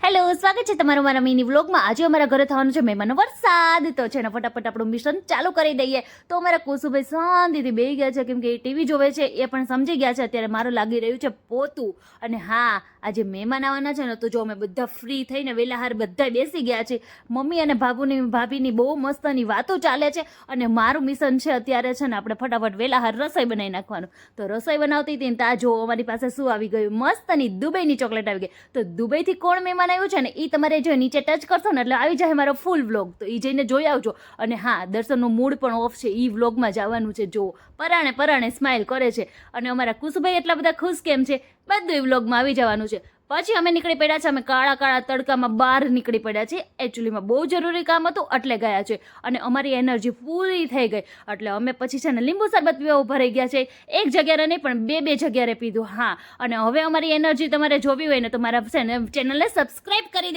Hello, સ્વાગત છે તમારું મારા મિની વ્લોગમાં. આજે અમારા ઘરે થવાનું છે મહેમાનનો વરસાદ. તો છે ને ફટાફટ આપણું મિશન ચાલુ કરી દઈએ. તો અમારા કુસુભાઈ શાંતિથી બેસી ગયા છે, કેમ કે એ ટીવી જોવે છે. એ પણ સમજી ગયા છે અત્યારે મારું લાગી રહ્યું છે પોતું. અને હા, આજે મહેમાન આવવાના છે ને, તો જો અમે બધા ફ્રી થઈને વેલાહાર બધા બેસી ગયા છે. મમ્મી અને ભાભીની બહુ મસ્તની વાતો ચાલે છે. અને મારું મિશન છે અત્યારે છે ને, આપણે ફટાફટ વેલાહાર રસોઈ બનાવી નાખવાનું. તો રસોઈ બનાવતી હતી ને ત્યાં જો અમારી પાસે શું આવી ગયું, મસ્તની દુબઈની ચોકલેટ આવી ગઈ. તો દુબઈથી કોણ મહેમાન આવ્યું છે ને, એ તમારે જો નીચે ટચ કરશો ને એટલે આવી જાય મારો ફૂલ વ્લોગ. તો એ જઈને જોઈ આવજો. અને હા, દર્શનનું મૂડ પણ ઓફ છે, એ વ્લોગમાં જવાનું છે. જો પરાણે સ્માઇલ કરે છે. અને અમારા કુસુભાઈ એટલા બધા ખુશ કેમ છે, બધું એ વ્લોગમાં આવી જવાનું છે. પછી અમે નીકળી પડ્યા છે, અમે કાળા તડકામાં બહાર નીકળી પડ્યા છે. એકચ્યુઅલીમાં બહુ જરૂરી કામ હતું એટલે ગયા છે. અને અમારી એનર્જી પૂરી થઈ ગઈ એટલે અમે પછી છે ને લીંબુ શરબત પીવા ઉભા રહી ગયા છે. એક જગ્યાએ નહીં પણ બે જગ્યાએ પીધું. હા, અને હવે અમારી એનર્જી તમારે જોવી હોય ને તો મારા છે ને ચેનલને સબસ્ક્રાઈબ કરી દે.